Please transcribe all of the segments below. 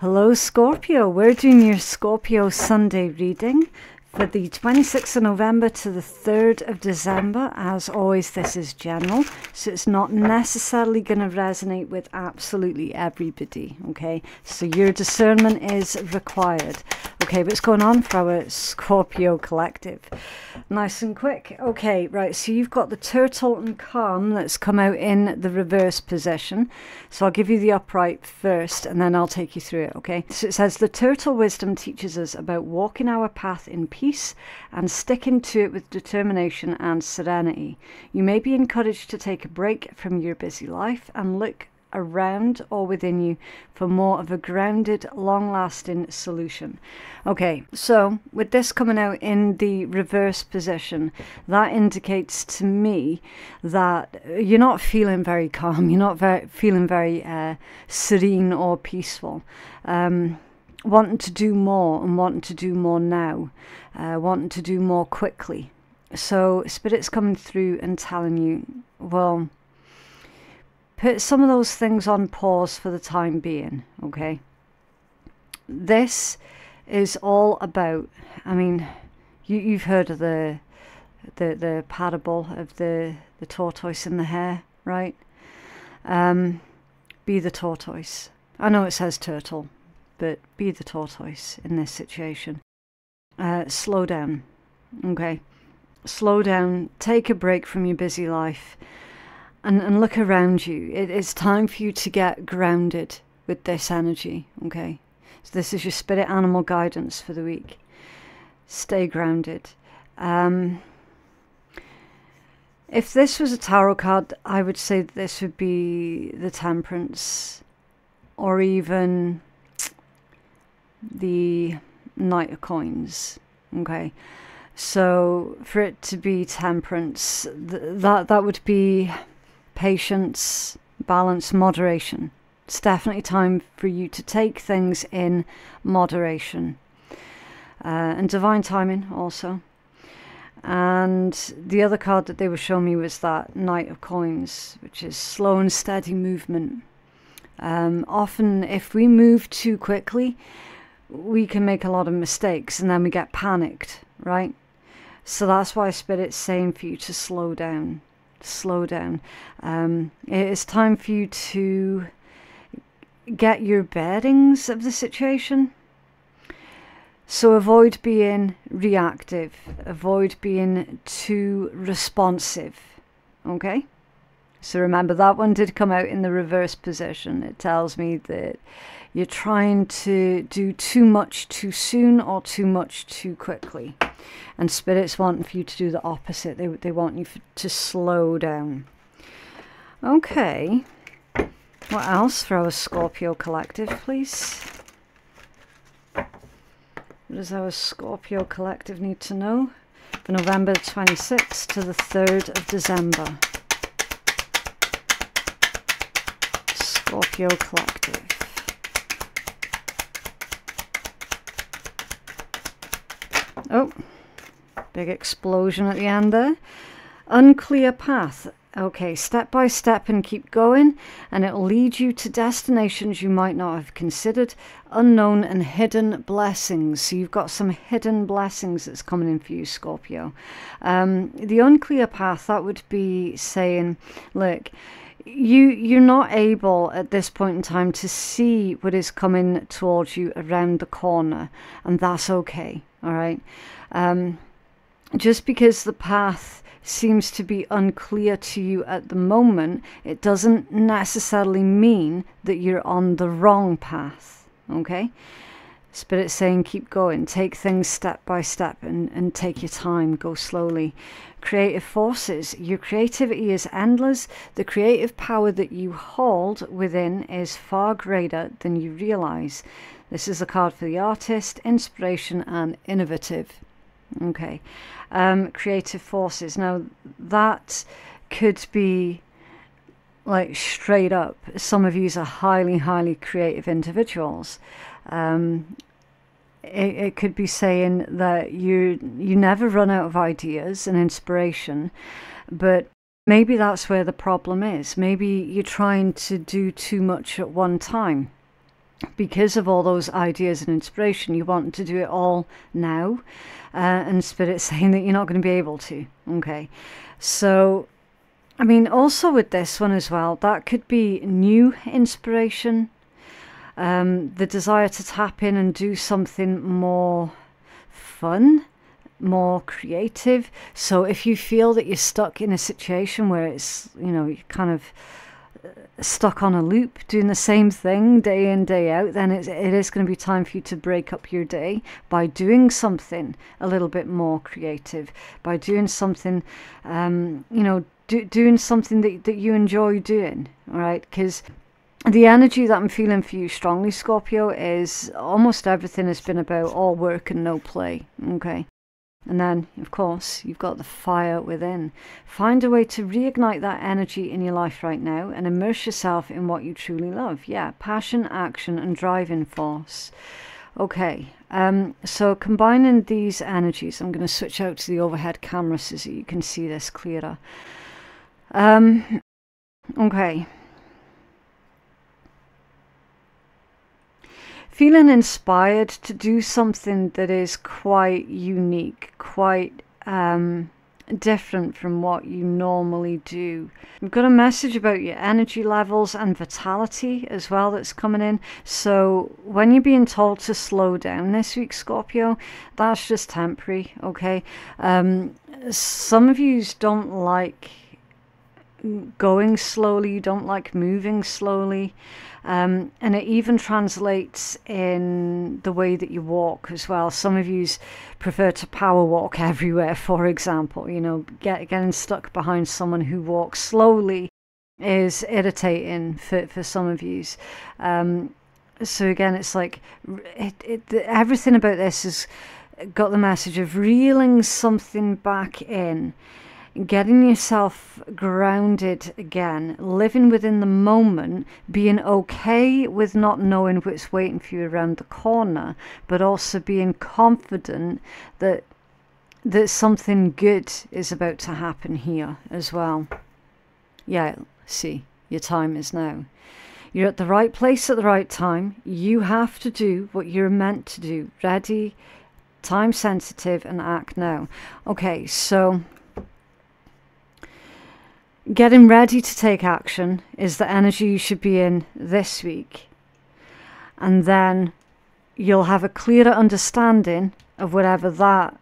Hello Scorpio, we're doing your Scorpio Sunday reading for the 26th of November to the 3rd of December. As always, this is general, so it's not necessarily going to resonate with absolutely everybody, okay? So your discernment is required. Okay, what's going on for our Scorpio collective? Nice and quick. Okay, right, so you've got the turtle and calm that's come out in the reverse position. So I'll give you the upright first and then I'll take you through it, okay? So it says, the turtle wisdom teaches us about walking our path in peace and sticking to it with determination and serenity. You may be encouraged to take a break from your busy life and look around or within you for more of a grounded, long-lasting solution. Okay, so with this coming out in the reverse position, that indicates to me that you're not feeling very calm, you're not feeling very serene or peaceful, wanting to do more and wanting to do more now, wanting to do more quickly. So Spirit's coming through and telling you, well, put some of those things on pause for the time being, okay? This is all about, I mean, you've heard of the parable of the tortoise and the hare, right? Be the tortoise. I know it says turtle, but be the tortoise in this situation. Slow down, okay? Slow down, take a break from your busy life. And look around you. It's time for you to get grounded with this energy, okay? So this is your spirit animal guidance for the week. Stay grounded. If this was a tarot card, I would say that this would be the Temperance, or even the Knight of Coins, okay? So for it to be Temperance, that would be patience, balance, moderation. It's definitely time for you to take things in moderation. And divine timing also. And the other card that they were showing me was that Knight of Coins, which is slow and steady movement. Often if we move too quickly, we can make a lot of mistakes and then we get panicked, right? So that's why Spirit's saying for you to slow down. Slow down. It is time for you to get your bearings of the situation. So avoid being reactive, avoid being too responsive, okay? So remember, that one did come out in the reverse position. It tells me that you're trying to do too much too soon or too much too quickly. And Spirit's wanting for you to do the opposite. They want you to slow down. Okay. What else for our Scorpio collective, please? What does our Scorpio collective need to know for November 26th to the 3rd of December? Scorpio collective. Oh, big explosion at the end there. Unclear path. Okay, step by step and keep going, and it'll lead you to destinations you might not have considered. Unknown and hidden blessings. So you've got some hidden blessings that's coming in for you, Scorpio. The unclear path, that would be saying, look, you're not able at this point in time to see what is coming towards you around the corner, and that's okay, all right? Just because the path seems to be unclear to you at the moment, it doesn't necessarily mean that you're on the wrong path, okay? Spirit's saying keep going, take things step by step and take your time, go slowly. Creative forces, your creativity is endless. The creative power that you hold within is far greater than you realize. This is a card for the artist, inspiration and innovative. Okay, creative forces. Now that could be like straight up, some of you are highly creative individuals. It could be saying that you never run out of ideas and inspiration, but maybe that's where the problem is. Maybe you're trying to do too much at one time. because of all those ideas and inspiration, you want to do it all now, and Spirit's saying that you're not going to be able to. Okay, so I mean, also with this one as well, that could be new inspiration, the desire to tap in and do something more fun, more creative. So if you feel that you're stuck in a situation where it's, you know, you're kind of stuck on a loop doing the same thing day in day out, then it is going to be time for you to break up your day by doing something a little bit more creative, by doing something you know, doing something that you enjoy doing. All right, because the energy that I'm feeling for you strongly, Scorpio, is almost everything has been about all work and no play. Okay. And then, of course, you've got the fire within. Find a way to reignite that energy in your life right now and immerse yourself in what you truly love. Yeah, passion, action, and driving force. Okay, so combining these energies, I'm going to switch out to the overhead camera so that you can see this clearer. Okay. Feeling inspired to do something that is quite unique, quite different from what you normally do. We've got a message about your energy levels and vitality as well that's coming in. So when you're being told to slow down this week, Scorpio, that's just temporary, okay? Some of you don't like going slowly, you don't like moving slowly. And it even translates in the way that you walk as well. Some of you prefer to power walk everywhere, for example. You know, getting stuck behind someone who walks slowly is irritating for some of you. So again, it's like everything about this has got the message of reeling something back in, getting yourself grounded again, living within the moment, being okay with not knowing what's waiting for you around the corner, but also being confident that something good is about to happen here as well. Yeah, see, your time is now. You're at the right place at the right time. You have to do what you're meant to do. Ready, time sensitive, and act now. Okay, so getting ready to take action is the energy you should be in this week. And then you'll have a clearer understanding of whatever that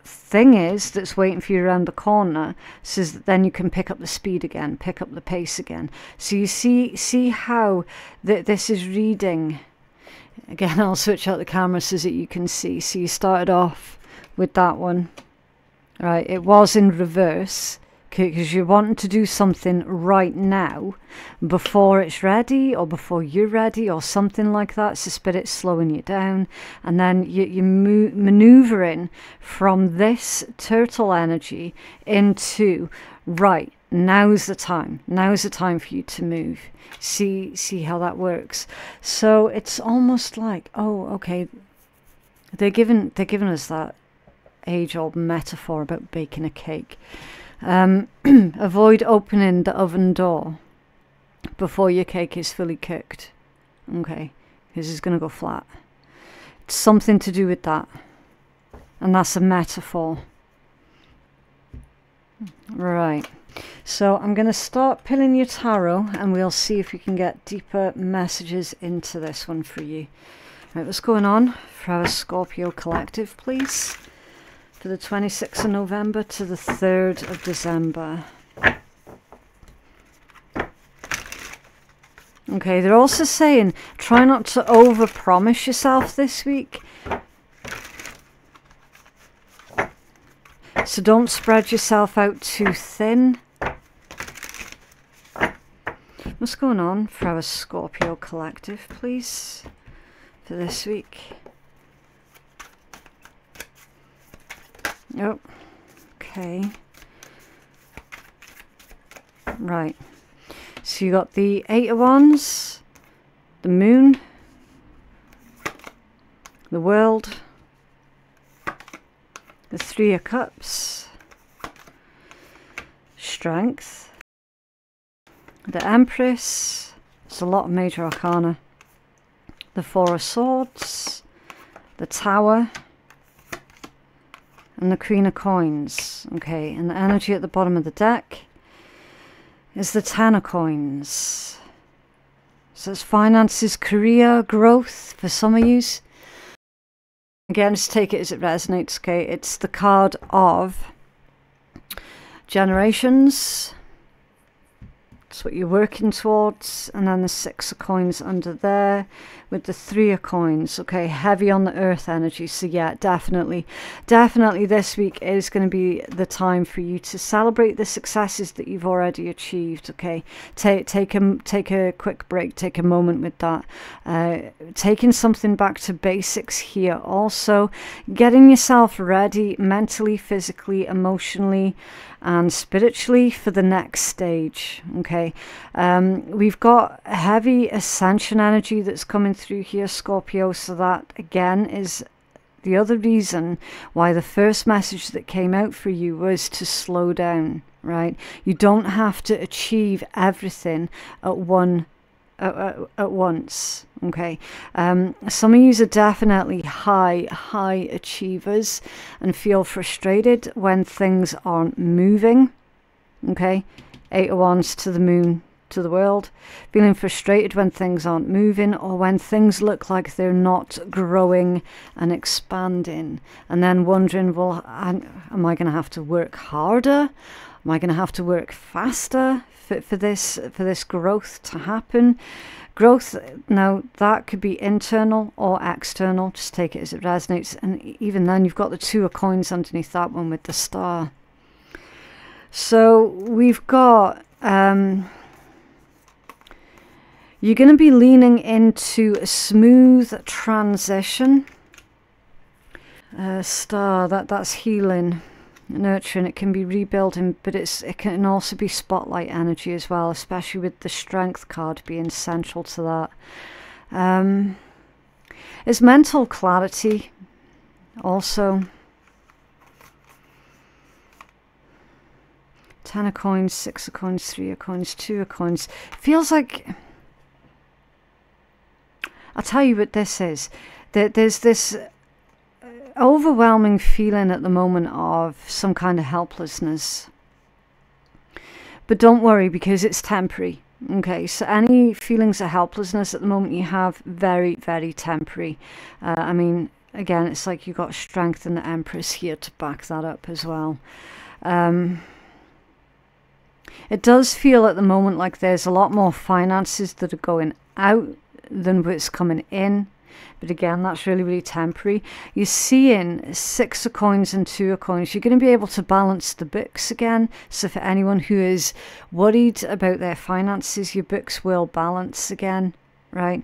thing is that's waiting for you around the corner, so that then you can pick up the speed again, pick up the pace again. So you see how this is reading. Again, I'll switch out the camera so that you can see. So you started off with that one. Right, it was in reverse, because you're wanting to do something right now before it's ready or before you're ready or something like that. So Spirit's slowing you down, and then you're maneuvering from this turtle energy into, right, now's the time for you to move. See how that works. So it's almost like, oh, okay, they're giving us that age-old metaphor about baking a cake. Avoid opening the oven door before your cake is fully cooked. Okay, because it's going to go flat. It's something to do with that. And that's a metaphor. Right. So I'm going to start pulling your tarot, and we'll see if we can get deeper messages into this one for you. Right, what's going on for our Scorpio collective, please? For the 26th of November to the 3rd of December. Okay, they're also saying try not to overpromise yourself this week. So don't spread yourself out too thin. What's going on for our Scorpio collective, please, for this week? Oh, okay. Right. So you got the 8 of Wands, the Moon, the World, the 3 of Cups, Strength, the Empress. It's a lot of major arcana. the Four of Swords, the Tower, and the Queen of Coins. Okay, and the energy at the bottom of the deck is the Ten of Coins. So it's finances, career, growth for some of you. Again, just take it as it resonates, okay? It's the card of generations. That's what you're working towards. And then the Six of Coins under there with the Three of Coins. Okay, heavy on the earth energy. So yeah, definitely this week is going to be the time for you to celebrate the successes that you've already achieved. Okay, take a quick break, take a moment with that. Taking something back to basics here. Also, getting yourself ready mentally, physically, emotionally, and spiritually for the next stage. Okay, we've got heavy ascension energy that's coming through here, Scorpio, so that again is the other reason why the first message that came out for you was to slow down, right? You don't have to achieve everything at once. Okay, some of you are definitely high achievers and feel frustrated when things aren't moving. Okay, Eight of Wands to the Moon, to the world, feeling frustrated when things aren't moving or when things look like they're not growing and expanding, and then wondering, well, am I going to have to work harder? Am I going to have to work faster for this growth to happen? Growth, now that could be internal or external, just take it as it resonates. And even then you've got the Two of Coins underneath that one with the Star. So we've got you're going to be leaning into a smooth transition. Star, that's healing, nurturing. It can be rebuilding, but it can also be spotlight energy as well, especially with the Strength card being central to that. It's mental clarity also. Ten of Coins, Six of Coins, Three of Coins, Two of Coins. Feels like, I'll tell you what this is. There's this overwhelming feeling at the moment of some kind of helplessness. But don't worry, because it's temporary. Okay, so any feelings of helplessness at the moment you have, very temporary. I mean, again, it's like you got Strength and the Empress here to back that up as well. It does feel at the moment like there's a lot more finances that are going out than what's coming in. But again, that's really temporary. You're seeing Six of Coins and Two of Coins. You're going to be able to balance the books again. So for anyone who is worried about their finances, your books will balance again, right?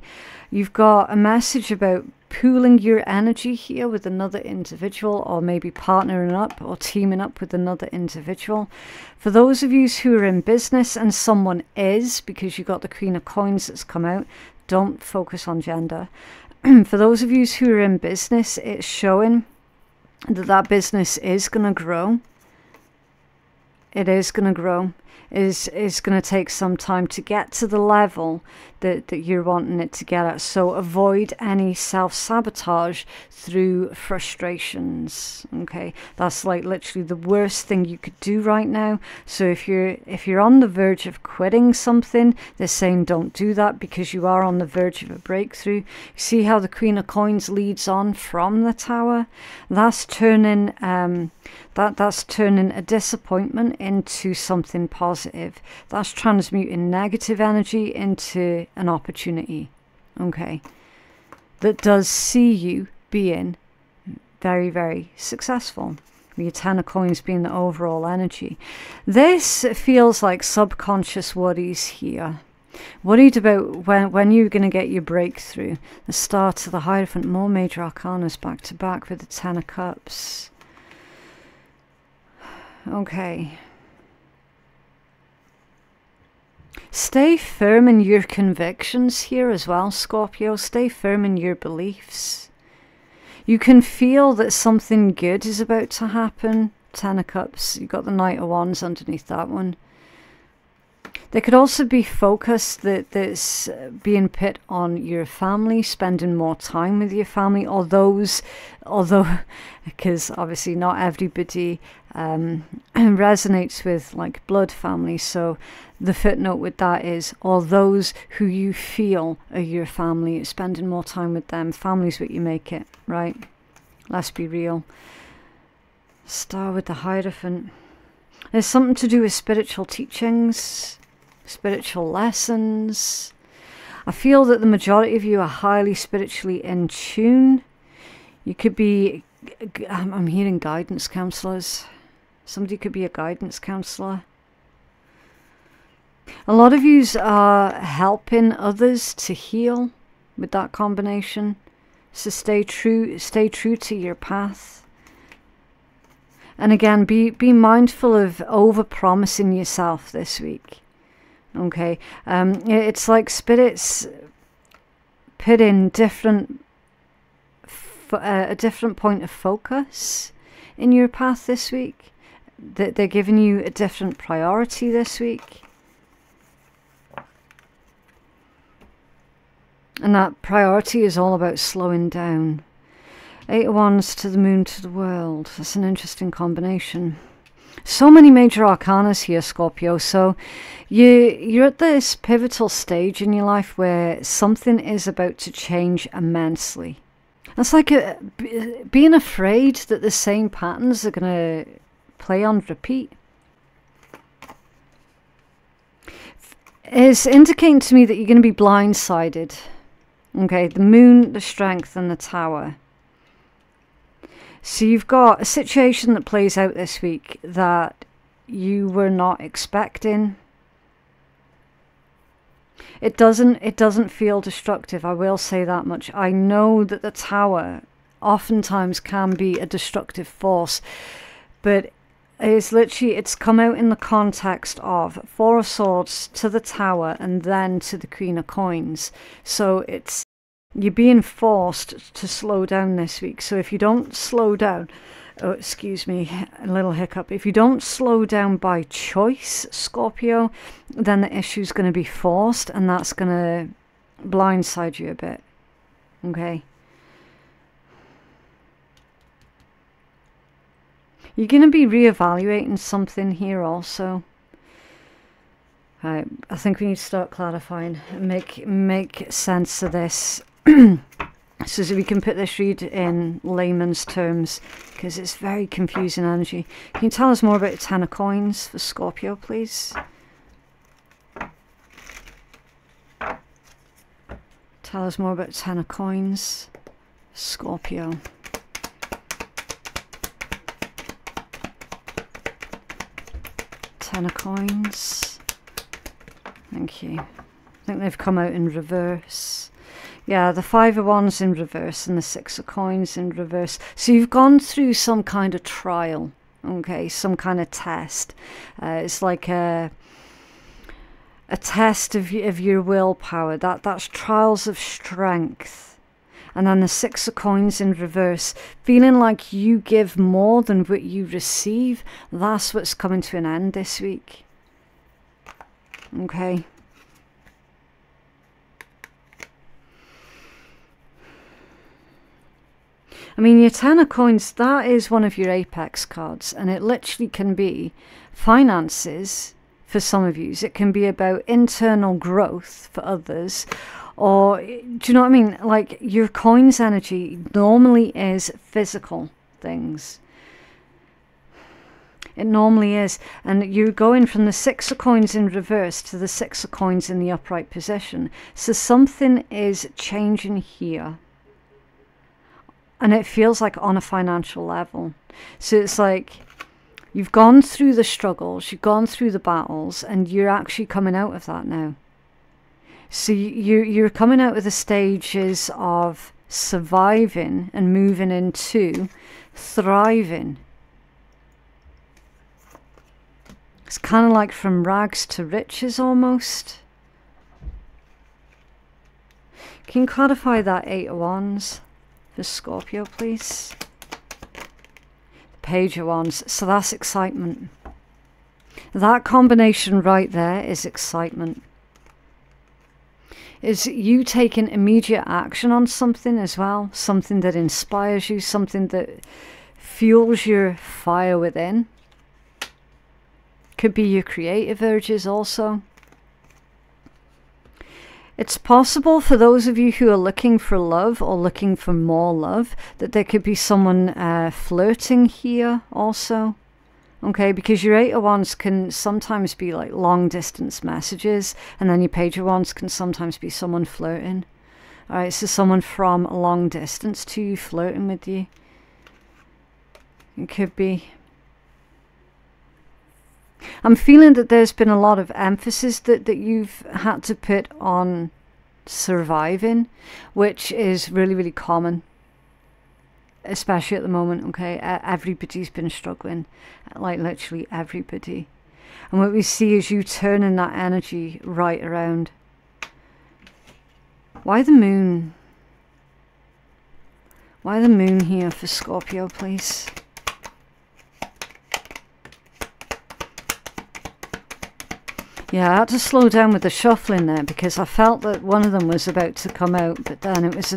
You've got a message about pooling your energy here with another individual, or maybe partnering up or teaming up with another individual. For those of you who are in business and someone is, because you've got the Queen of Coins that's come out, don't focus on gender. For those of you who are in business, it's showing that business is going to grow. It is going to grow. Is going to take some time to get to the level that you're wanting it to get at. So avoid any self-sabotage through frustrations. Okay, that's like literally the worst thing you could do right now. So if you're on the verge of quitting something, they're saying don't do that, because you are on the verge of a breakthrough. See how the Queen of Coins leads on from the Tower? That's turning that's turning a disappointment into something positive. That's transmuting negative energy into an opportunity, okay, that does see you being very successful. Your Ten of Coins being the overall energy. This feels like subconscious worries here. Worried about when you're going to get your breakthrough. The Star to the Hierophant, more major arcanas back to back with the Ten of Cups. Okay. Stay firm in your convictions here as well, Scorpio. Stay firm in your beliefs. You can feel that something good is about to happen. Ten of Cups. You've got the Knight of Wands underneath that one. There could also be focus that's being put on your family, spending more time with your family, or those, although, because obviously not everybody resonates with like blood family. So the footnote with that is, all those who you feel are your family, spending more time with them. Family's what you make it, right? Let's be real. Star with the Hierophant. There's something to do with spiritual teachings, spiritual lessons. I feel that the majority of you are highly spiritually in tune. You could be, I'm hearing guidance counselors. Somebody could be a guidance counselor. A lot of you are helping others to heal with that combination. So stay true to your path. And again, be mindful of over-promising yourself this week. Okay, it's like spirits put in a different point of focus in your path this week. They're giving you a different priority this week. And that priority is all about slowing down. 8 of Wands to the Moon to the World. That's an interesting combination. So many major arcanas here, Scorpio. So you're at this pivotal stage in your life where something is about to change immensely. It's like being afraid that the same patterns are going to play on repeat. It's indicating to me that you're going to be blindsided. Okay, the Moon, the Strength, and the Tower. So you've got a situation that plays out this week that you were not expecting. It doesn't feel destructive, I will say that much. I know that the Tower oftentimes can be a destructive force, but it's come out in the context of 4 of Swords to the Tower and then to the Queen of Coins. So you're being forced to slow down this week. So if you don't slow down, oh, excuse me, a little hiccup. If you don't slow down by choice, Scorpio, then the issue's going to be forced, and that's going to blindside you a bit. Okay. You're going to be reevaluating something here also. Right, I think we need to start clarifying and make sense of this. So that we can put this read in layman's terms, because it's very confusing energy. Can you tell us more about the 10 of Coins for Scorpio, please? Tell us more about 10 of Coins, Scorpio. Ten of Coins. Thank you. I think they've come out in reverse. Yeah, the 5 of Wands in reverse and the 6 of Coins in reverse. So you've gone through some kind of trial, okay, some kind of test. It's like a test of your willpower. That's trials of strength. And then the 6 of Coins in reverse, feeling like you give more than what you receive. That's what's coming to an end this week. Okay. I mean, your 10 of Coins, that is one of your apex cards, and it literally can be finances for some of you. It can be about internal growth for others, or, do you know what I mean? Like, your Coins energy normally is physical things. It normally is. And you're going from the 6 of Coins in reverse to the 6 of Coins in the upright position. So something is changing here. And it feels like on a financial level. So it's like you've gone through the struggles, you've gone through the battles, and you're actually coming out of that now. So you're coming out of the stages of surviving and moving into thriving. It's kind of like from rags to riches almost. Can you clarify that 8 of Wands for Scorpio, please? The Page of Wands. So that's excitement. That combination right there is excitement. Is you taking immediate action on something as well, something that inspires you, something that fuels your fire within. Could be your creative urges also. It's possible for those of you who are looking for love or looking for more love that there could be someone flirting here also. Okay, because your Eight of Wands can sometimes be like long distance messages, and then your Page of Wands can sometimes be someone flirting. Alright, so someone from a long distance to you flirting with you. It could be. I'm feeling that there's been a lot of emphasis that you've had to put on surviving, which is really, really common. Especially at the moment, okay? Everybody's been struggling, like literally everybody. And what we see is you turning that energy right around. Why the moon? Why the moon here for Scorpio, please? Yeah, I had to slow down with the shuffling there because I felt that one of them was about to come out, but then it was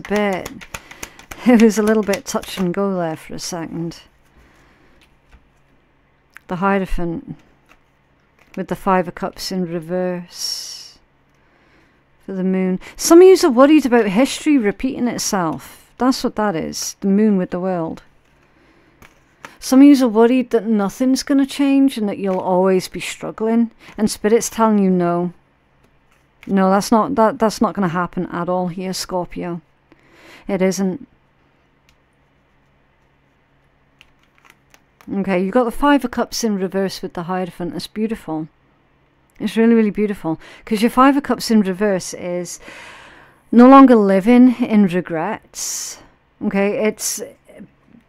a little bit touch and go there for a second. The Hierophant with the Five of Cups in reverse for the moon. Some of you are worried about history repeating itself. That's what that is. The moon with the world. Some of you are worried that nothing's going to change and that you'll always be struggling. And Spirit's telling you no. No, that's not going to happen at all here, Scorpio. It isn't. Okay, you've got the Five of Cups in reverse with the Hierophant. That's beautiful. It's really, really beautiful. Because your Five of Cups in reverse is no longer living in regrets. Okay, it's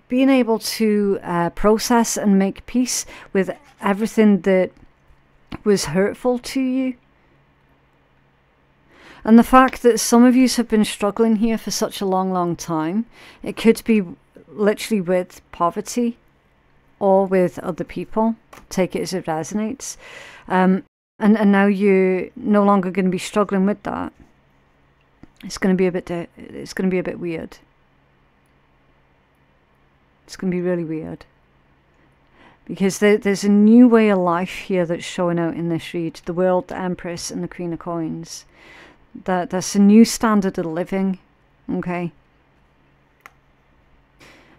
being able to process and make peace with everything that was hurtful to you. And the fact that some of you have been struggling here for such a long, long time. It could be literally with poverty or with other people. Take it as it resonates. And now you're no longer going to be struggling with that. It's going to be a bit weird. It's going to be really weird. Because there's a new way of life here that's showing out in this read. The World, the Empress, and the Queen of Coins. That's a new standard of living. Okay.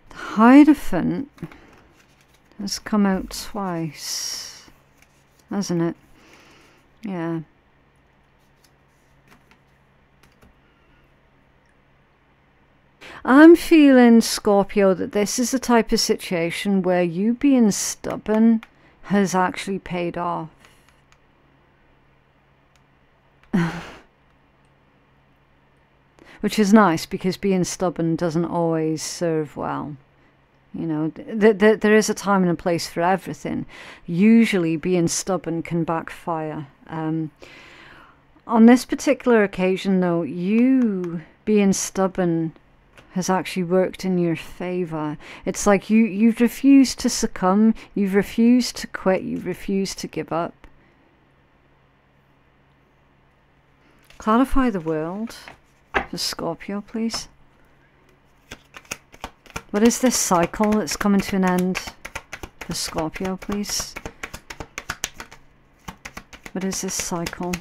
The Hierophant has come out twice. Hasn't it? Yeah. I'm feeling, Scorpio, that this is the type of situation where you being stubborn has actually paid off. Which is nice, because being stubborn doesn't always serve well. You know, there is a time and a place for everything. Usually being stubborn can backfire. On this particular occasion, though, you being stubborn has actually worked in your favor. It's like you've refused to succumb, you've refused to quit, you've refused to give up. Clarify the world for Scorpio, please. What is this cycle that's coming to an end for Scorpio, please? What is this cycle?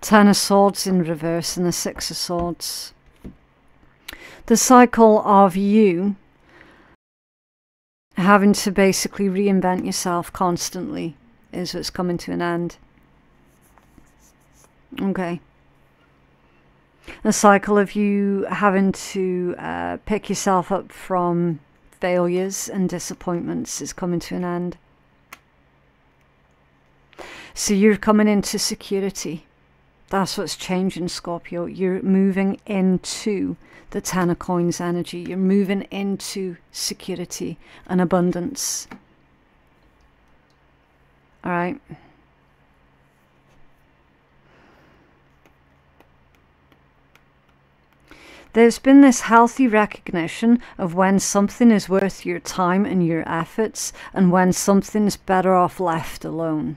Ten of Swords in reverse and the Six of Swords. The cycle of you having to basically reinvent yourself constantly is what's coming to an end. Okay. The cycle of you having to pick yourself up from failures and disappointments is coming to an end. So you're coming into security. That's what's changing, Scorpio. You're moving into the Ten of Coins energy. You're moving into security and abundance. All right. There's been this healthy recognition of when something is worth your time and your efforts, and when something's better off left alone.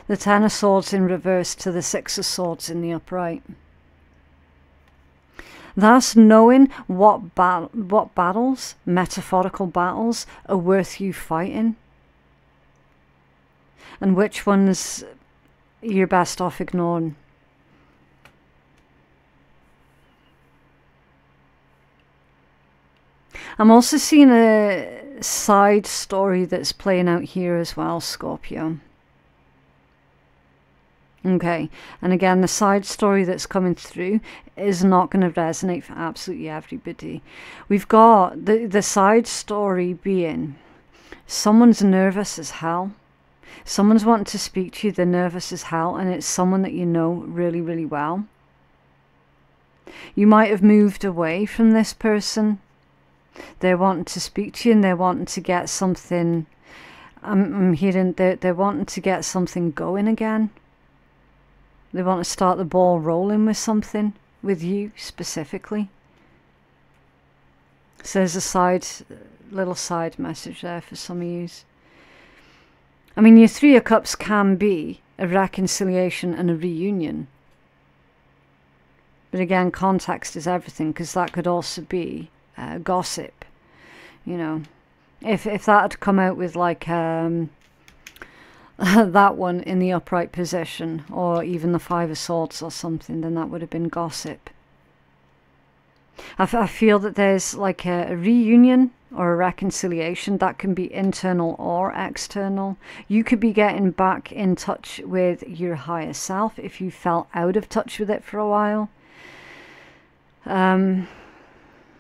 The Ten of Swords in reverse to the Six of Swords in the upright. That's knowing what battles, metaphorical battles, are worth you fighting, and which ones you're best off ignoring. I'm also seeing a side story that's playing out here as well, Scorpio. Okay, and again, the side story that's coming through is not going to resonate for absolutely everybody. We've got the side story being someone's nervous as hell. Someone's wanting to speak to you, they're nervous as hell, and it's someone that you know really, really well. You might have moved away from this person. They're wanting to speak to you, and they're wanting to get something, I'm hearing they're wanting to get something going again. They want to start the ball rolling with something, with you specifically. So there's a little side message there for some of you. I mean, your Three of Cups can be a reconciliation and a reunion. But again, context is everything, because that could also be gossip. You know, if that had come out with like that one in the upright position, or even the Five of Swords or something, then that would have been gossip. I feel that there's like a reunion or a reconciliation that can be internal or external. You could be getting back in touch with your higher self if you felt out of touch with it for a while.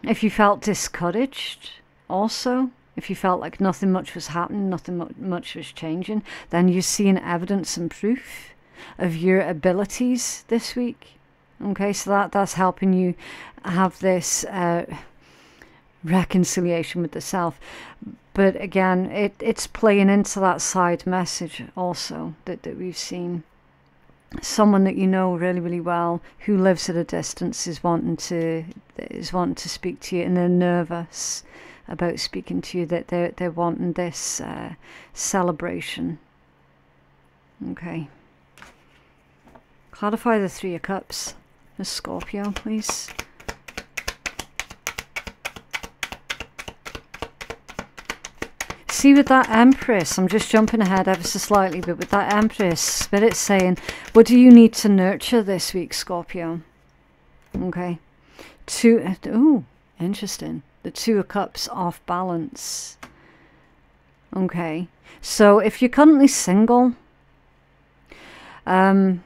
If you felt discouraged also, if you felt like nothing much was happening, nothing much was changing, then you're seeing evidence and proof of your abilities this week. Okay, so that's helping you have this reconciliation with the self. But again, it's playing into that side message also that we've seen. Someone that you know really, really well, who lives at a distance, is wanting to speak to you, and they're nervous about speaking to you, that they're wanting this celebration. Okay. Clarify the Three of Cups. The Scorpio, please. See, with that Empress, I'm just jumping ahead ever so slightly, but with that Empress, Spirit's saying, what do you need to nurture this week, Scorpio? Okay. Ooh, interesting. The Two of Cups off balance. Okay. So if you're currently single, I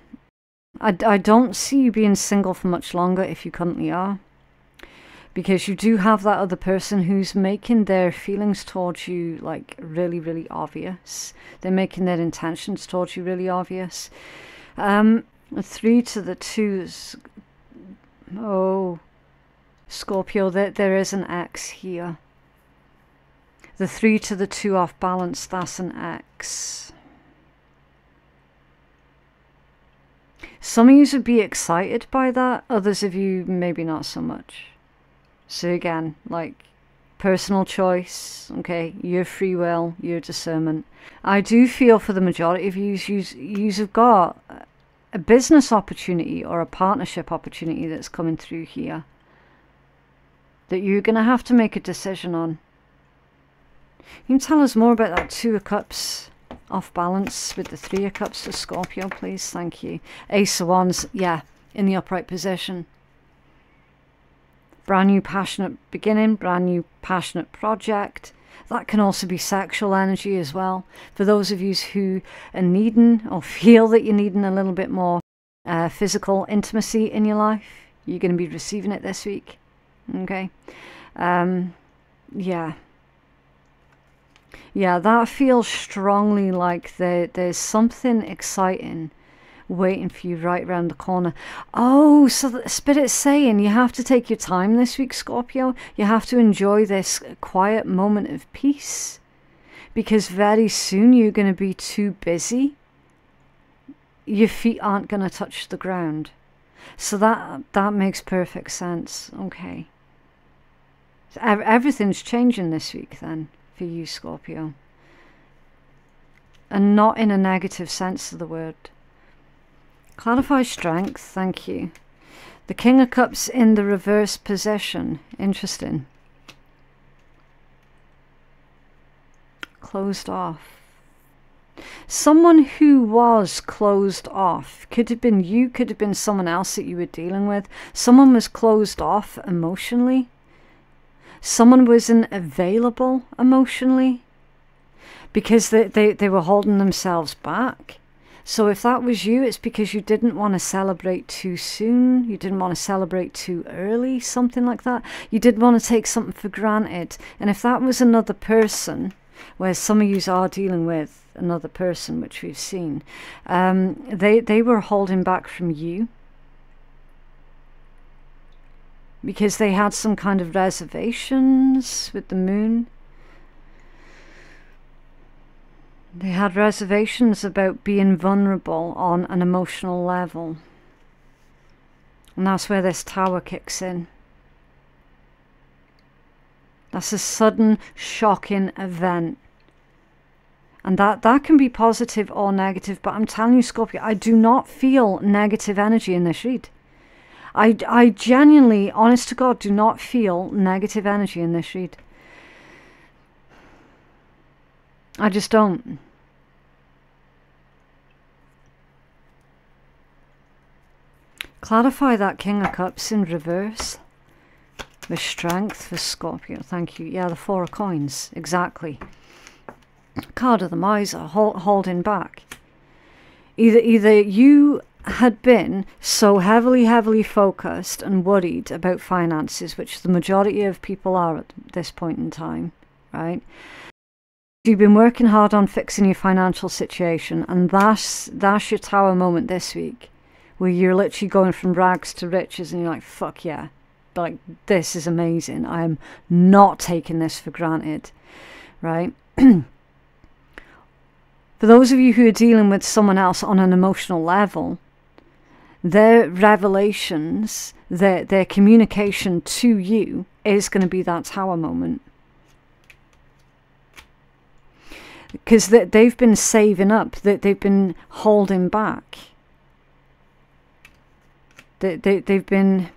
don't see you being single for much longer if you currently are. Because you do have that other person who's making their feelings towards you like really, really obvious. They're making their intentions towards you really obvious. The 3 to the 2s. Oh, Scorpio, there is an X here. The 3 to the 2 off balance, that's an X. Some of you would be excited by that. Others of you, maybe not so much. So again, like, personal choice, okay, your free will, your discernment. I do feel for the majority of you have got a business opportunity or a partnership opportunity that's coming through here that you're going to have to make a decision on. You can tell us more about that Two of Cups off balance with the Three of Cups to Scorpio, please. Thank you. Ace of Wands, yeah, in the upright position. Brand new passionate beginning, brand new passionate project. That can also be sexual energy as well. For those of you who are needing or feel that you're needing a little bit more physical intimacy in your life, you're going to be receiving it this week. Okay. Yeah. Yeah, that feels strongly like there's something exciting waiting for you right around the corner. Oh, so the Spirit's saying you have to take your time this week, Scorpio. You have to enjoy this quiet moment of peace, because very soon you're going to be too busy your feet aren't going to touch the ground. So that makes perfect sense. Okay. So everything's changing this week then for you, Scorpio. And not in a negative sense of the word. Clarify strength, thank you. The King of Cups in the reverse position. Interesting. Closed off. Someone who was closed off. Could have been you, could have been someone else that you were dealing with. Someone was closed off emotionally. Someone wasn't available emotionally. Because they were holding themselves back. So if that was you, it's because you didn't want to celebrate too soon. You didn't want to celebrate too early, something like that. You didn't want to take something for granted. And if that was another person, where some of you are dealing with another person, which we've seen, they were holding back from you. Because they had some kind of reservations with the moon. They had reservations about being vulnerable on an emotional level. And that's where this Tower kicks in. That's a sudden, shocking event. And that can be positive or negative, but I'm telling you, Scorpio, I do not feel negative energy in this read. I genuinely, honest to God, do not feel negative energy in this read. I just don't. Clarify that King of Cups in reverse. The strength for Scorpio. Thank you. Yeah, the Four of Coins. Exactly. Card of the Miser. Holding back. Either you had been so heavily focused and worried about finances, which the majority of people are at this point in time, right? You've been working hard on fixing your financial situation, and that's your Tower moment this week, where you're literally going from rags to riches, and you're like, fuck yeah, like, this is amazing. I am not taking this for granted, right? For those of you who are dealing with someone else on an emotional level, their revelations, their communication to you is going to be that Tower moment. Because they've been saving up, they've been holding back. They've been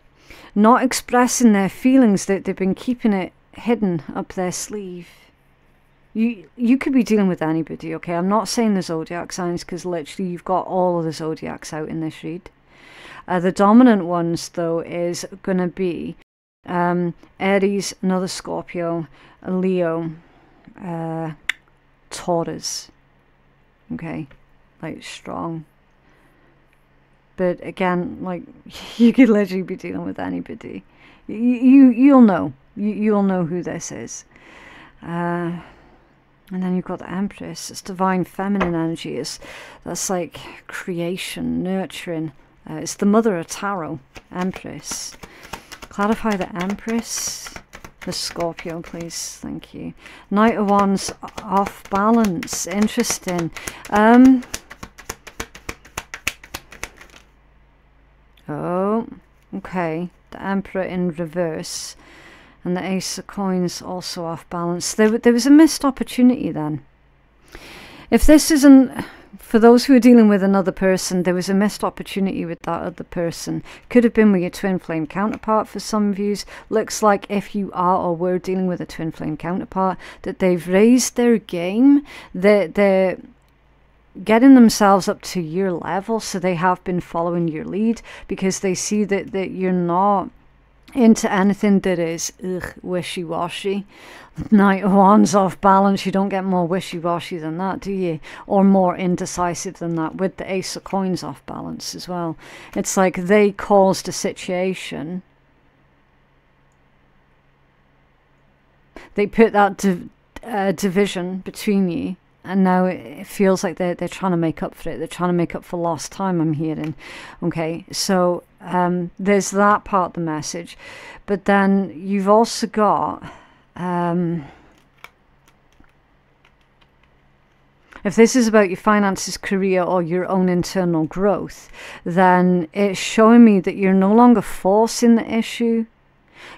not expressing their feelings, they've been keeping it hidden up their sleeve. You could be dealing with anybody, okay? I'm not saying the zodiac signs, because literally you've got all of the zodiacs out in this read. The dominant ones, though, is going to be Aries, another Scorpio, a Leo, Taurus. Okay, like strong. But again, like, you could literally be dealing with anybody. You'll know. You'll know who this is. And then you've got the Empress. It's divine feminine energy. That's like creation, nurturing. It's the mother of tarot, Empress. Clarify the Empress. The Scorpio, please. Thank you. Knight of Wands off balance. Interesting. Oh, okay. The Emperor in reverse. And the Ace of Coins also off balance. There was a missed opportunity then. If this isn't... For those who are dealing with another person, there was a missed opportunity with that other person. Could have been with your twin flame counterpart for some of you. Looks like if you are or were dealing with a twin flame counterpart, that they've raised their game. They're getting themselves up to your level, so they have been following your lead because they see that you're not into anything that is wishy-washy. Knight of Wands off balance. You don't get more wishy-washy than that, do you? Or more indecisive than that, with the Ace of Coins off balance as well. It's like they caused a situation. They put that division between you, and now it feels like they're trying to make up for it. They're trying to make up for lost time, I'm hearing. Okay, so there's that part of the message. But then you've also got... If this is about your finances, career, or your own internal growth, then it's showing me that you're no longer forcing the issue.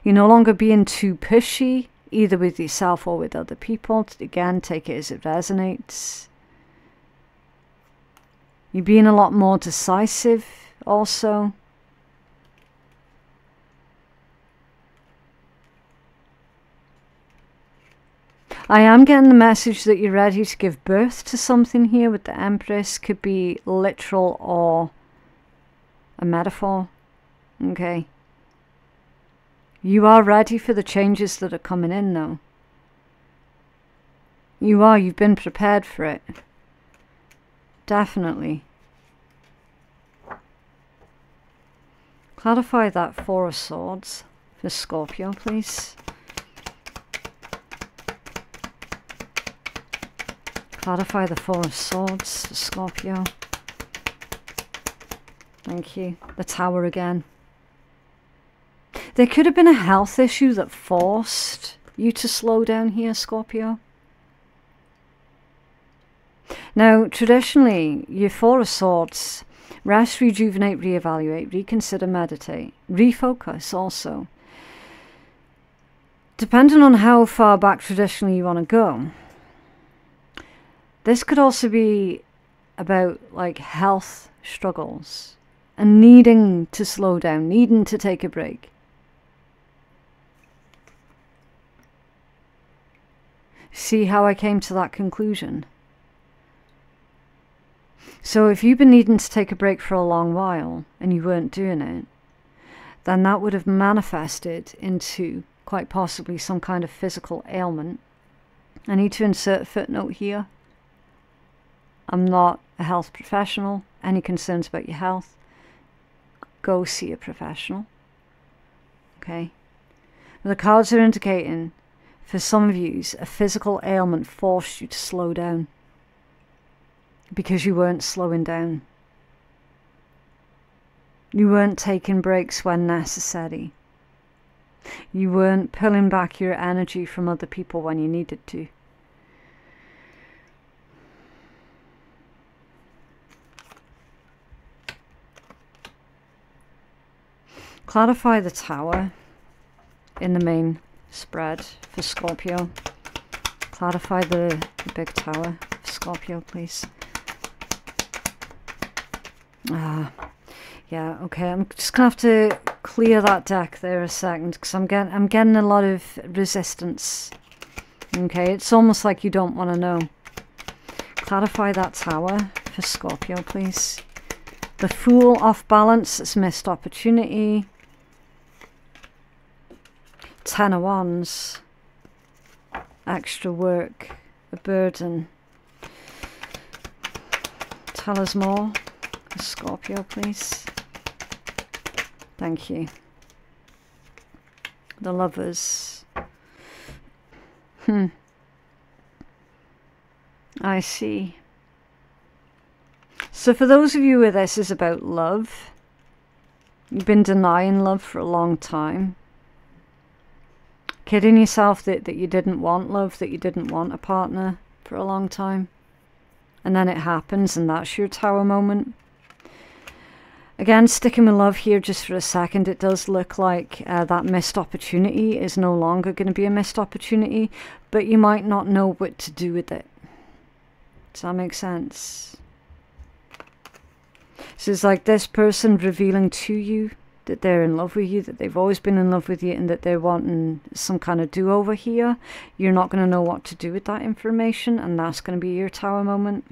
You're no longer being too pushy, either with yourself or with other people. Again, take it as it resonates. You're being a lot more decisive also. I am getting the message that you're ready to give birth to something here with the Empress. Could be literal or a metaphor. Okay. You are ready for the changes that are coming in, though. You are. You've been prepared for it. Definitely. Clarify that Four of Swords for Scorpio, please. Clarify the Four of Swords for Scorpio. Thank you. The Tower again. There could have been a health issue that forced you to slow down here, Scorpio. Now, traditionally, your Four of Swords, rest, rejuvenate, reevaluate, reconsider, meditate, refocus also. Depending on how far back traditionally you want to go. This could also be about like health struggles and needing to slow down, needing to take a break. See how I came to that conclusion? So if you've been needing to take a break for a long while and you weren't doing it, then that would have manifested into quite possibly some kind of physical ailment. I need to insert a footnote here. I'm not a health professional. Any concerns about your health, go see a professional. Okay? The cards are indicating, for some of you, a physical ailment forced you to slow down because you weren't slowing down. You weren't taking breaks when necessary. You weren't pulling back your energy from other people when you needed to. Clarify the Tower in the main spread for Scorpio. Clarify the big Tower for Scorpio, please. Yeah, okay. I'm just gonna have to clear that deck there a second because I'm getting a lot of resistance. Okay, it's almost like you don't want to know. Clarify that Tower for Scorpio, please. The Fool off balance, it's missed opportunity. 10 of Wands, extra work, a burden. Tell us more, Scorpio, please. Thank you. The Lovers. I see. So for those of you where this is about love, you've been denying love for a long time. Kidding yourself that you didn't want love, that you didn't want a partner for a long time. And then it happens and that's your Tower moment. Again, sticking with love here just for a second, it does look like that missed opportunity is no longer going to be a missed opportunity, but you might not know what to do with it. Does that make sense? So it's like this person revealing to you that they're in love with you, that they've always been in love with you, and that they're wanting some kind of do-over here. You're not going to know what to do with that information, and that's going to be your Tower moment.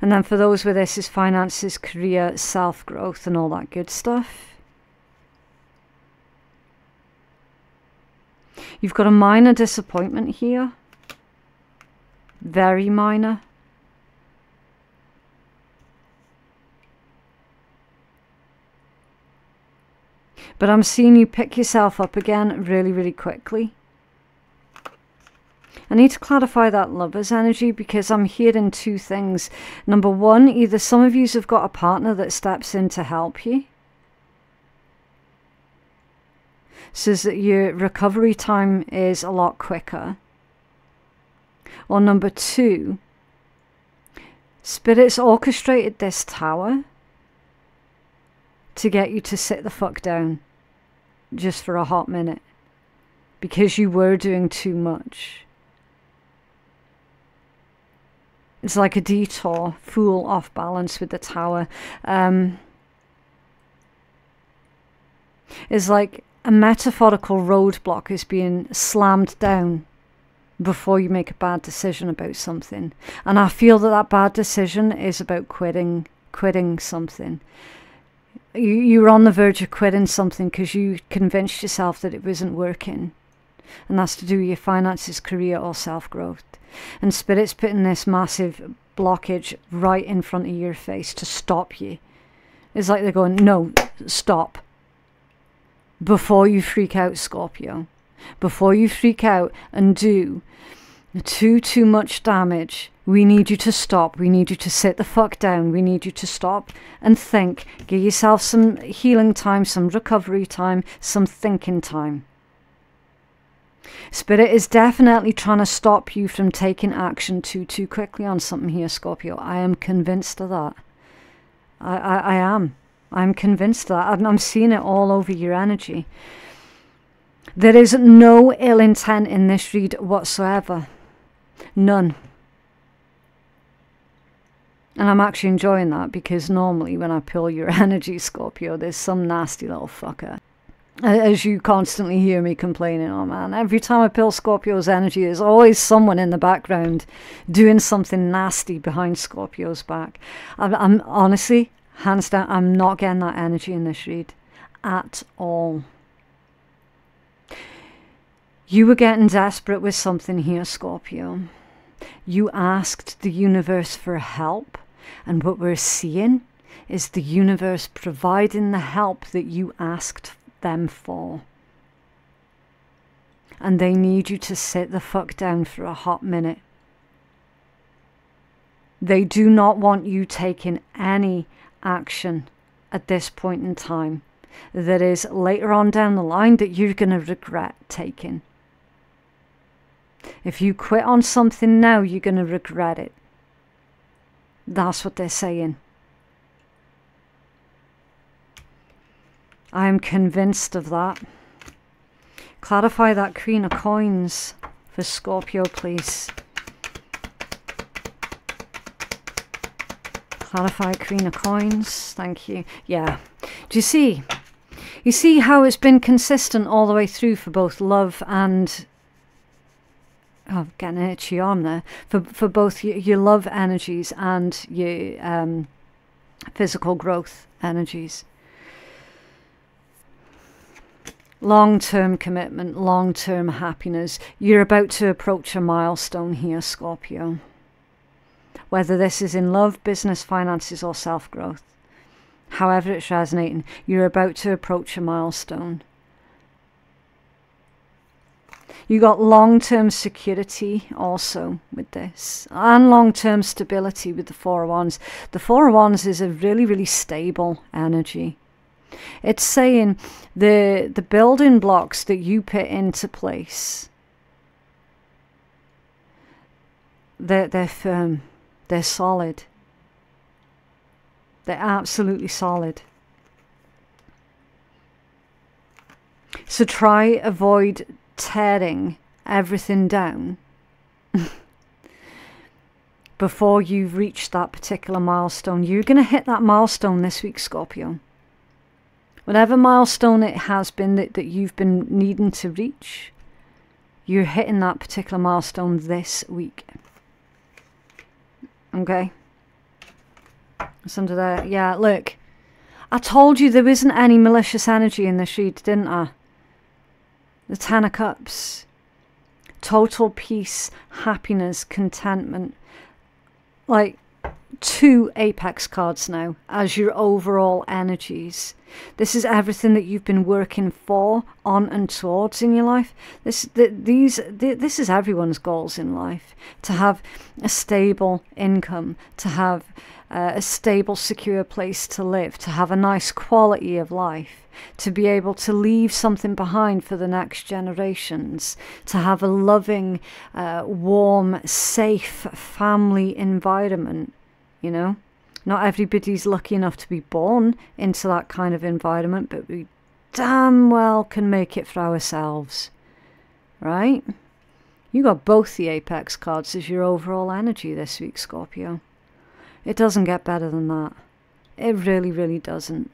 And then for those where this is finances, career, self-growth, and all that good stuff. You've got a minor disappointment here. Very minor. But I'm seeing you pick yourself up again really, really quickly. I need to clarify that Lover's energy because I'm hearing two things. Number one, either some of you have got a partner that steps in to help you, so that your recovery time is a lot quicker. Or number 2, Spirit's orchestrated this tower to get you to sit the fuck down just for a hot minute because you were doing too much. It's like a detour, fool off balance with the tower. It's like a metaphorical roadblock is being slammed down before you make a bad decision about something. And I feel that that bad decision is about quitting something. You were on the verge of quitting something because you convinced yourself that it wasn't working. And that's to do with your finances, career, or self-growth. And Spirit's putting this massive blockage right in front of your face to stop you. It's like they're going, no, stop. Before you freak out, Scorpio. Before you freak out and do too much damage, we need you to stop. We need you to sit the fuck down. We need you to stop and think. Give yourself some healing time, some recovery time, some thinking time. Spirit is definitely trying to stop you from taking action too quickly on something here, Scorpio. I am convinced of that. I am. I'm convinced of that. I'm seeing it all over your energy. There is no ill intent in this read whatsoever. None. And I'm actually enjoying that because normally when I pull your energy, Scorpio, there's some nasty little fucker. As you constantly hear me complaining, oh man, every time I pull Scorpio's energy, there's always someone in the background doing something nasty behind Scorpio's back. I'm honestly, hands down, I'm not getting that energy in this read at all. You were getting desperate with something here, Scorpio. You asked the universe for help, and what we're seeing is the universe providing the help that you asked them for. And they need you to sit the fuck down for a hot minute. They do not want you taking any action at this point in time that is later on down the line that you're going to regret taking. If you quit on something now, you're going to regret it. That's what they're saying. I am convinced of that. Clarify that Queen of Coins for Scorpio, please. Clarify Queen of Coins. Thank you. Yeah. Do you see? You see how it's been consistent all the way through for both love and... Oh, I'm getting an itchy arm there. For both your love energies and your physical growth energies. Long-term commitment, long-term happiness. You're about to approach a milestone here, Scorpio. Whether this is in love, business, finances, or self-growth. However it's resonating, you're about to approach a milestone. You got long-term security also with this. And long-term stability with the Four of Wands. The Four of Wands is a really, really stable energy. It's saying the building blocks that you put into place, they're firm, they're solid, they're absolutely solid. So try avoid tearing everything down before you've reached that particular milestone. You're going to hit that milestone this week, Scorpio. Whatever milestone it has been that you've been needing to reach, you're hitting that particular milestone this week. Okay? It's under there. Yeah, look. I told you there isn't any malicious energy in this read, didn't I? The Ten of Cups. Total peace, happiness, contentment. Like, 2 apex cards now as your overall energies. This is everything that you've been working for, on and towards in your life. This is everyone's goals in life. To have a stable income, to have a stable, secure place to live, to have a nice quality of life, to be able to leave something behind for the next generations, to have a loving, warm, safe family environment, you know. Not everybody's lucky enough to be born into that kind of environment, but we damn well can make it for ourselves, right? You got both the apex cards as your overall energy this week, Scorpio. It doesn't get better than that. It really, really doesn't.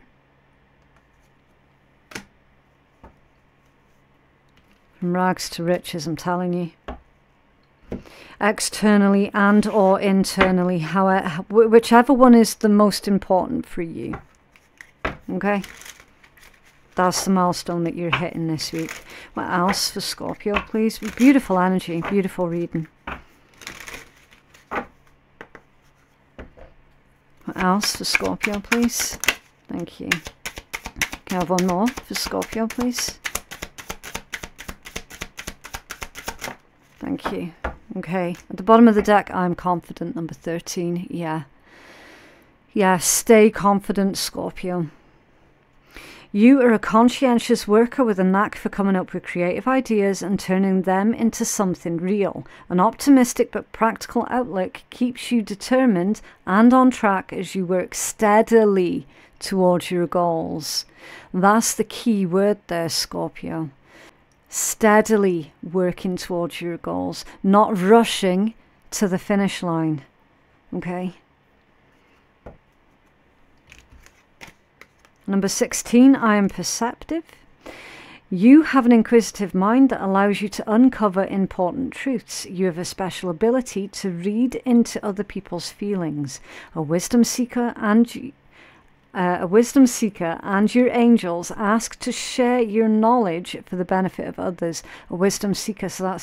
From rags to riches, I'm telling you. Externally and or internally, however, whichever one is the most important for you. Okay? That's the milestone that you're hitting this week. What else for Scorpio, please? Beautiful energy, beautiful reading. What else for Scorpio, please? Thank you. Can I have one more for Scorpio, please? Thank you. Okay, at the bottom of the deck, I'm confident, number 13. Yeah. Yeah, stay confident, Scorpio. You are a conscientious worker with a knack for coming up with creative ideas and turning them into something real. An optimistic but practical outlook keeps you determined and on track as you work steadily towards your goals. That's the key word there, Scorpio. Steadily working towards your goals, not rushing to the finish line. Okay? Number 16, I am perceptive. You have an inquisitive mind that allows you to uncover important truths. You have a special ability to read into other people's feelings. A wisdom seeker and your angels ask to share your knowledge for the benefit of others. A wisdom seeker, so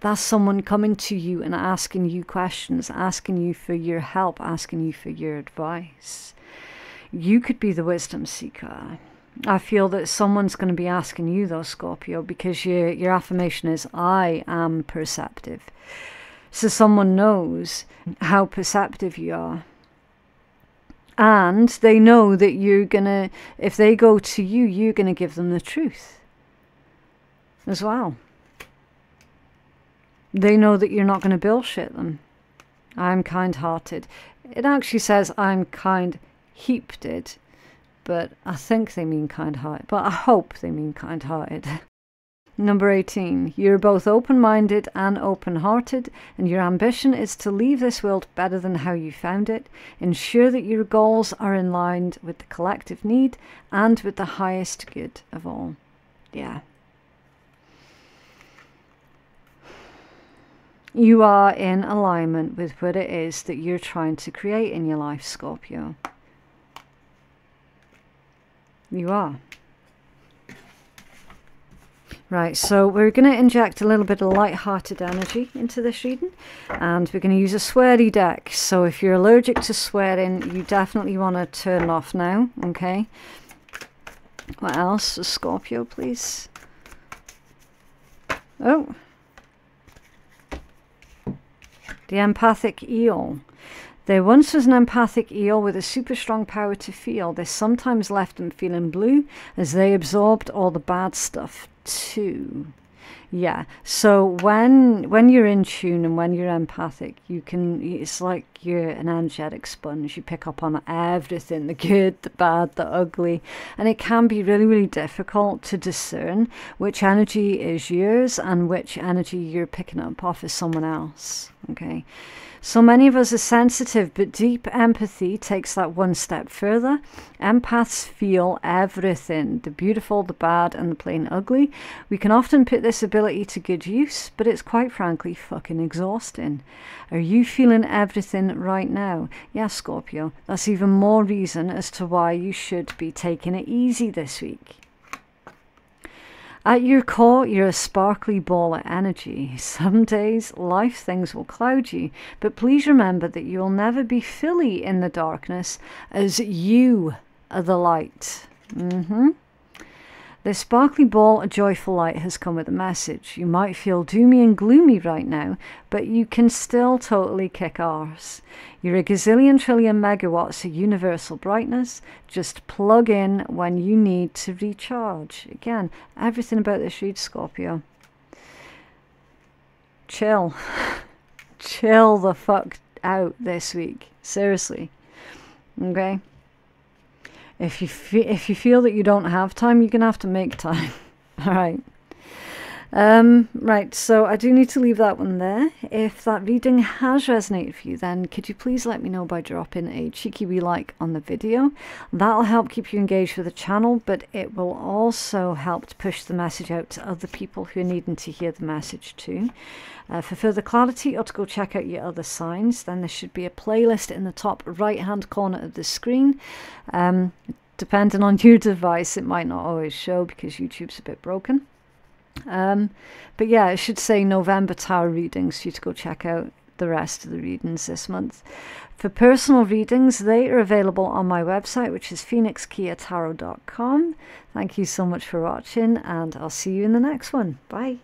that's someone coming to you and asking you questions, asking you for your help, asking you for your advice. You could be the wisdom seeker. I feel that someone's going to be asking you though, Scorpio, because your affirmation is, I am perceptive. So someone knows how perceptive you are. And they know that you're going to, if they go to you, you're going to give them the truth as well. They know that you're not going to bullshit them. I'm kind-hearted. It actually says I'm kind-heaped, but I think they mean kind-hearted. But I hope they mean kind-hearted. Number 18, you're both open-minded and open-hearted, and your ambition is to leave this world better than how you found it. Ensure that your goals are in line with the collective need and with the highest good of all. Yeah. You are in alignment with what it is that you're trying to create in your life, Scorpio. You are. Right, so we're going to inject a little bit of light-hearted energy into this reading, and we're going to use a sweary deck. So if you're allergic to swearing, you definitely want to turn it off now, okay? What else? A Scorpio, please. Oh. The empathic eel. There once was an empathic eel with a super strong power to feel. This sometimes left them feeling blue as they absorbed all the bad stuff too. Yeah, so when you're in tune and when you're empathic, you can, it's like you're an energetic sponge. You pick up on everything, the good, the bad, the ugly, and it can be really, really difficult to discern which energy is yours and which energy you're picking up off of someone else. Okay, so many of us are sensitive, but deep empathy takes that one step further. Empaths feel everything, the beautiful, the bad, and the plain ugly. We can often put this ability to good use, but it's quite frankly fucking exhausting. Are you feeling everything right now? Yeah, Scorpio, that's even more reason as to why you should be taking it easy this week. At your core, you're a sparkly ball of energy. Some days, life things will cloud you, but please remember that you'll never be fully in the darkness, as you are the light. This sparkly ball of joyful light has come with a message. You might feel doomy and gloomy right now, but you can still totally kick arse. You're a gazillion trillion megawatts of universal brightness. Just plug in when you need to recharge. Again, everything about this read, Scorpio. Chill. Chill the fuck out this week. Seriously. Okay? If you feel that you don't have time, you're going to have to make time. All right. Right, so I do need to leave that one there. If that reading has resonated for you, then could you please let me know by dropping a cheeky wee like on the video. That'll help keep you engaged with the channel, but it will also help to push the message out to other people who are needing to hear the message too. For further clarity, or to go check out your other signs, then there should be a playlist in the top right hand corner of the screen. Depending on your device, it might not always show because YouTube's a bit broken. But yeah, it should say November Tarot readings for you to go check out the rest of the readings this month. For personal readings, they are available on my website, which is phoenixkeiatarot.com. Thank you so much for watching, and I'll see you in the next one. Bye.